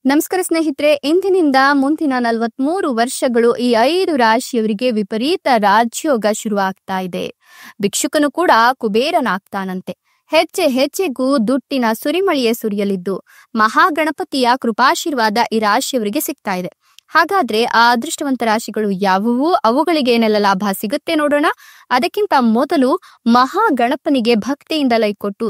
ನಮಸ್ಕಾರ ಸ್ನೇಹಿತರೆ, ಇಂದಿನಿಂದ ಮುಂದಿನ 43 ವರ್ಷಗಳು ಈ 5 ರಾಶಿಯವರಿಗೆ ವಿಪರೀತ ರಾಜಯೋಗ ಶುರುವಾಗ್ತಾ ಇದೆ. ಭಿಕ್ಷುಕನು ಕೂಡ ಕುಬೇರನಾಗ್ತಾನಂತೆ. ಹೆಜ್ಜೆಗೂ ದುಡ್ಡಿನ ಸುರಿಮಳೆಯೇ ಸುರಿಯಲಿದ್ದು ಮಹಾಗಣಪತಿಯ ಕೃಪಾಶೀರ್ವಾದ ಈ ರಾಶಿಯವರಿಗೆ ಸಿಗ್ತಾ ಇದೆ. ಹಾಗಾದ್ರೆ ಆ ಅದೃಷ್ಟವಂತ ರಾಶಿಗಳು ಯಾವುವು, ಅವುಗಳಿಗೆ ಏನೆಲ್ಲ ಲಾಭ ಸಿಗುತ್ತೆ ನೋಡೋಣ. ಅದಕ್ಕಿಂತ ಮೊದಲು ಮಹಾಗಣಪನಿಗೆ ಭಕ್ತಿಯಿಂದ ಲೈಕ್ ಕೊಟ್ಟು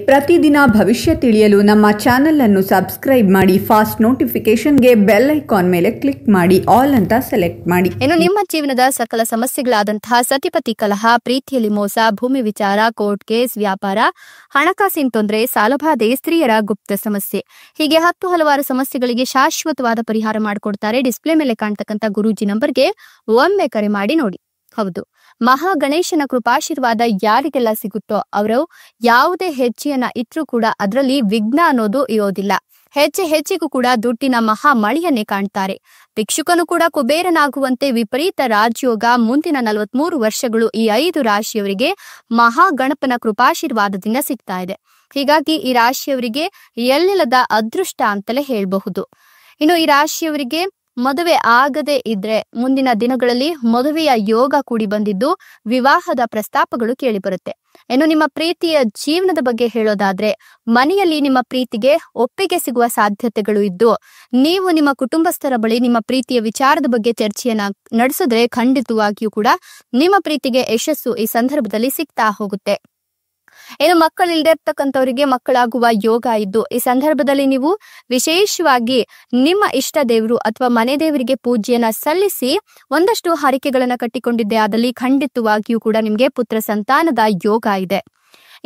ಪ್ರತಿದಿನ ಭವಿಷ್ಯ ತಿಳಿಯಲು ನಮ್ಮ ಚಾನೆಲ್ ಅನ್ನು ಸಬ್ಸ್ಕ್ರೈಬ್ ಮಾಡಿ. ಫಾಸ್ಟ್ ನೋಟಿಫಿಕೇಶನ್ಗೆ ಬೆಲ್ ಐಕಾನ್ ಮೇಲೆ ಕ್ಲಿಕ್ ಮಾಡಿ, ಆಲ್ ಅಂತ ಸೆಲೆಕ್ಟ್ ಮಾಡಿ. ಇನ್ನು ನಿಮ್ಮ ಜೀವನದ ಸಕಲ ಸಮಸ್ಯೆಗಳಾದಂತಹ ಸತಿಪತಿ ಕಲಹ, ಪ್ರೀತಿಯಲ್ಲಿ ಮೋಸ, ಭೂಮಿ ವಿಚಾರ, ಕೋರ್ಟ್ ಕೇಸ್, ವ್ಯಾಪಾರ, ಹಣಕಾಸಿನ ತೊಂದರೆ, ಸಾಲಬಾಧೆ, ಸ್ತ್ರೀಯರ ಗುಪ್ತ ಸಮಸ್ಯೆ, ಹೀಗೆ ಹಲವಾರು ಸಮಸ್ಯೆಗಳಿಗೆ ಶಾಶ್ವತವಾದ ಪರಿಹಾರ ಮಾಡಿಕೊಡ್ತಾರೆ. ಡಿಸ್ಪ್ಲೇ ಮೇಲೆ ಕಾಣ್ತಕ್ಕಂಥ ಗುರೂಜಿ ನಂಬರ್ಗೆ ಒಮ್ಮೆ ಕರೆ ಮಾಡಿ ನೋಡಿ. ಹೌದು, ಮಹಾಗಣೇಶನ ಕೃಪಾಶೀರ್ವಾದ ಯಾರಿಗೆಲ್ಲ ಸಿಗುತ್ತೋ ಅವರು ಯಾವುದೇ ಹೆಜ್ಜೆಯನ್ನ ಇಟ್ಟರೂ ಕೂಡ ಅದರಲ್ಲಿ ವಿಘ್ನ ಅನ್ನೋದು ಇರೋದಿಲ್ಲ. ಹೆಜ್ಜೆಗೂ ಕೂಡ ದುಡ್ಡಿನ ಮಹಾ ಮಳೆಯನ್ನೇ ಕಾಣ್ತಾರೆ. ಭಿಕ್ಷುಕನು ಕೂಡ ಕುಬೇರನಾಗುವಂತೆ ವಿಪರೀತ ರಾಜಯೋಗ ಮುಂದಿನ 43 ವರ್ಷಗಳು ಈ 5 ರಾಶಿಯವರಿಗೆ ಮಹಾಗಣಪನ ಕೃಪಾಶೀರ್ವಾದದಿಂದ ಸಿಗ್ತಾ ಇದೆ. ಹೀಗಾಗಿ ಈ ರಾಶಿಯವರಿಗೆ ಎಲ್ಲಿಲ್ಲದ ಅದೃಷ್ಟ ಅಂತಲೇ ಹೇಳಬಹುದು. ಇನ್ನು ಈ ರಾಶಿಯವರಿಗೆ ಮದುವೆ ಆಗದೆ ಇದ್ರೆ ಮುಂದಿನ ದಿನಗಳಲ್ಲಿ ಮದುವೆಯ ಯೋಗ ಕೂಡಿ ಬಂದಿದ್ದು ವಿವಾಹದ ಪ್ರಸ್ತಾಪಗಳು ಕೇಳಿಬರುತ್ತೆ. ಇನ್ನು ನಿಮ್ಮ ಪ್ರೀತಿಯ ಜೀವನದ ಬಗ್ಗೆ ಹೇಳೋದಾದ್ರೆ, ಮನೆಯಲ್ಲಿ ನಿಮ್ಮ ಪ್ರೀತಿಗೆ ಒಪ್ಪಿಗೆ ಸಿಗುವ ಸಾಧ್ಯತೆಗಳು ಇದ್ದು ನೀವು ನಿಮ್ಮ ಕುಟುಂಬಸ್ಥರ ಬಳಿ ನಿಮ್ಮ ಪ್ರೀತಿಯ ವಿಚಾರದ ಬಗ್ಗೆ ಚರ್ಚೆಯನ್ನ ನಡೆಸಿದ್ರೆ ಖಂಡಿತವಾಗಿಯೂ ಕೂಡ ನಿಮ್ಮ ಪ್ರೀತಿಗೆ ಯಶಸ್ಸು ಈ ಸಂದರ್ಭದಲ್ಲಿ ಸಿಗ್ತಾ ಹೋಗುತ್ತೆ. ಇನ್ನು ಮಕ್ಕಳಿಲ್ಲದೆ ಇರ್ತಕ್ಕಂಥವರಿಗೆ ಮಕ್ಕಳಾಗುವ ಯೋಗ ಇದ್ದು ಈ ಸಂದರ್ಭದಲ್ಲಿ ನೀವು ವಿಶೇಷವಾಗಿ ನಿಮ್ಮ ಇಷ್ಟ ದೇವರು ಅಥವಾ ಮನೆ ದೇವರಿಗೆ ಪೂಜೆಯನ್ನ ಸಲ್ಲಿಸಿ ಒಂದಷ್ಟು ಹರಕೆಗಳನ್ನ ಕಟ್ಟಿಕೊಂಡಿದ್ದೆ ಆದಲ್ಲಿ ಖಂಡಿತವಾಗಿಯೂ ಕೂಡ ನಿಮ್ಗೆ ಪುತ್ರ ಸಂತಾನದ ಯೋಗ ಇದೆ.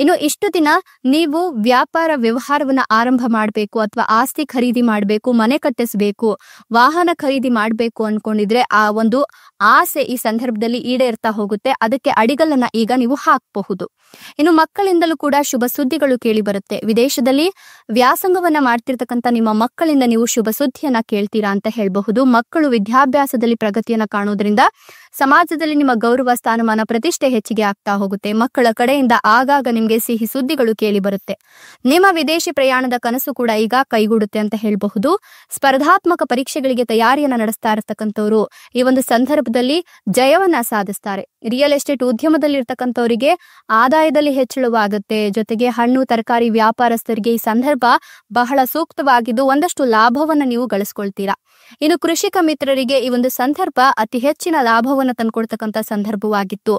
ಇನ್ನು ಇಷ್ಟು ದಿನ ನೀವು ವ್ಯಾಪಾರ ವ್ಯವಹಾರವನ್ನ ಆರಂಭ ಮಾಡಬೇಕು ಅಥವಾ ಆಸ್ತಿ ಖರೀದಿ ಮಾಡಬೇಕು, ಮನೆ ಕಟ್ಟಿಸಬೇಕು, ವಾಹನ ಖರೀದಿ ಮಾಡಬೇಕು ಅನ್ಕೊಂಡಿದ್ರೆ ಆ ಒಂದು ಆಸೆ ಈ ಸಂದರ್ಭದಲ್ಲಿ ಈಡೇರ್ತಾ ಹೋಗುತ್ತೆ. ಅದಕ್ಕೆ ಅಡಿಗಲನ್ನ ಈಗ ನೀವು ಹಾಕಬಹುದು. ಇನ್ನು ಮಕ್ಕಳಿಂದಲೂ ಕೂಡ ಶುಭ ಸುದ್ದಿಗಳು ಕೇಳಿ ಬರುತ್ತೆ. ವಿದೇಶದಲ್ಲಿ ವ್ಯಾಸಂಗವನ್ನ ಮಾಡ್ತಿರ್ತಕ್ಕಂಥ ನಿಮ್ಮ ಮಕ್ಕಳಿಂದ ನೀವು ಶುಭ ಸುದ್ದಿಯನ್ನ ಕೇಳ್ತೀರಾ ಅಂತ ಹೇಳಬಹುದು. ಮಕ್ಕಳು ವಿದ್ಯಾಭ್ಯಾಸದಲ್ಲಿ ಪ್ರಗತಿಯನ್ನ ಕಾಣೋದ್ರಿಂದ ಸಮಾಜದಲ್ಲಿ ನಿಮ್ಮ ಗೌರವ, ಸ್ಥಾನಮಾನ, ಪ್ರತಿಷ್ಠೆ ಹೆಚ್ಚಿಗೆ ಆಗ್ತಾ ಹೋಗುತ್ತೆ. ಮಕ್ಕಳ ಕಡೆಯಿಂದ ಆಗಾಗ ನಿಮ್ಗೆ ಸಿಹಿ ಸುದ್ದಿಗಳು ಕೇಳಿ ಬರುತ್ತೆ. ನಿಮ್ಮ ವಿದೇಶಿ ಪ್ರಯಾಣದ ಕನಸು ಕೂಡ ಈಗ ಕೈಗೂಡುತ್ತೆ ಅಂತ ಹೇಳಬಹುದು. ಸ್ಪರ್ಧಾತ್ಮಕ ಪರೀಕ್ಷೆಗಳಿಗೆ ತಯಾರಿಯನ್ನ ನಡೆಸ್ತಾ ಇರತಕ್ಕಂಥವ್ರು ಈ ಒಂದು ಸಂದರ್ಭದಲ್ಲಿ ಜಯವನ್ನ ಸಾಧಿಸ್ತಾರೆ. ರಿಯಲ್ ಎಸ್ಟೇಟ್ ಉದ್ಯಮದಲ್ಲಿ ಇರ್ತಕ್ಕಂಥವರಿಗೆ ಆದಾಯದಲ್ಲಿ ಹೆಚ್ಚಳವಾಗುತ್ತೆ. ಜೊತೆಗೆ ಹಣ್ಣು ತರಕಾರಿ ವ್ಯಾಪಾರಸ್ಥರಿಗೆ ಈ ಸಂದರ್ಭ ಬಹಳ ಸೂಕ್ತವಾಗಿದ್ದು ಒಂದಷ್ಟು ಲಾಭವನ್ನ ನೀವು ಗಳಿಸ್ಕೊಳ್ತೀರಾ. ಇನ್ನು ಕೃಷಿಕ ಮಿತ್ರರಿಗೆ ಈ ಒಂದು ಸಂದರ್ಭ ಅತಿ ಹೆಚ್ಚಿನ ಲಾಭವನ್ನು ತಂದ್ಕೊಡ್ತಕ್ಕಂಥ ಸಂದರ್ಭವಾಗಿತ್ತು.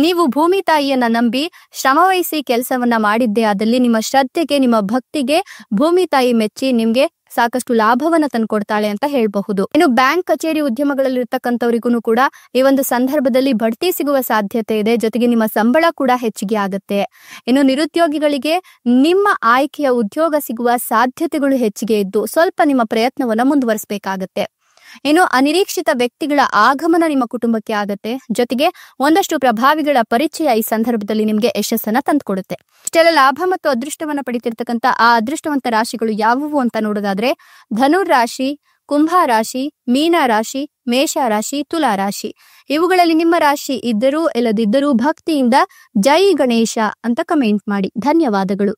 ನೀವು ಭೂಮಿ ತಾಯಿಯನ್ನ ನಂಬಿ ಶ್ರಮವಹಿಸಿ ಕೆಲಸವನ್ನ ಮಾಡಿದ್ದೇ ಆದಲ್ಲಿ ನಿಮ್ಮ ಶ್ರದ್ಧೆಗೆ, ನಿಮ್ಮ ಭಕ್ತಿಗೆ ಭೂಮಿ ತಾಯಿ ಮೆಚ್ಚಿ ನಿಮ್ಗೆ ಸಾಕಷ್ಟು ಲಾಭವನ್ನ ತಂದ್ಕೊಡ್ತಾಳೆ ಅಂತ ಹೇಳಬಹುದು. ಇನ್ನು ಬ್ಯಾಂಕ್, ಕಚೇರಿ ಉದ್ಯಮಗಳಲ್ಲಿ ಇರ್ತಕ್ಕಂಥವರಿಗೂ ಕೂಡ ಈ ಒಂದು ಸಂದರ್ಭದಲ್ಲಿ ಬಡ್ತಿ ಸಿಗುವ ಸಾಧ್ಯತೆ ಇದೆ. ಜೊತೆಗೆ ನಿಮ್ಮ ಸಂಬಳ ಕೂಡ ಹೆಚ್ಚಿಗೆ ಆಗುತ್ತೆ. ಇನ್ನು ನಿರುದ್ಯೋಗಿಗಳಿಗೆ ನಿಮ್ಮ ಆಯ್ಕೆಯ ಉದ್ಯೋಗ ಸಿಗುವ ಸಾಧ್ಯತೆಗಳು ಹೆಚ್ಚಿಗೆ ಇದ್ದು ಸ್ವಲ್ಪ ನಿಮ್ಮ ಪ್ರಯತ್ನವನ್ನ ಮುಂದುವರಿಸಬೇಕಾಗತ್ತೆ. ಇನ್ನು ಅನಿರೀಕ್ಷಿತ ವ್ಯಕ್ತಿಗಳ ಆಗಮನ ನಿಮ್ಮ ಕುಟುಂಬಕ್ಕೆ ಆಗತ್ತೆ. ಜೊತೆಗೆ ಒಂದಷ್ಟು ಪ್ರಭಾವಿಗಳ ಪರಿಚಯ ಈ ಸಂದರ್ಭದಲ್ಲಿ ನಿಮ್ಗೆ ಯಶಸ್ಸನ್ನ ತಂದುಕೊಡುತ್ತೆ. ಇಷ್ಟೆಲ್ಲ ಲಾಭ ಮತ್ತು ಅದೃಷ್ಟವನ್ನ ಪಡಿತಿರ್ತಕ್ಕಂಥ ಆ ಅದೃಷ್ಟವಂತ ರಾಶಿಗಳು ಯಾವುವು ಅಂತ ನೋಡೋದಾದ್ರೆ, ಧನುರ್ ರಾಶಿ, ಕುಂಭ ರಾಶಿ, ಮೀನ ರಾಶಿ, ಮೇಷ ರಾಶಿ, ತುಲಾ ರಾಶಿ. ಇವುಗಳಲ್ಲಿ ನಿಮ್ಮ ರಾಶಿ ಇದ್ದರೂ ಇಲ್ಲದಿದ್ದರೂ ಭಕ್ತಿಯಿಂದ ಜೈ ಗಣೇಶ ಅಂತ ಕಮೆಂಟ್ ಮಾಡಿ. ಧನ್ಯವಾದಗಳು.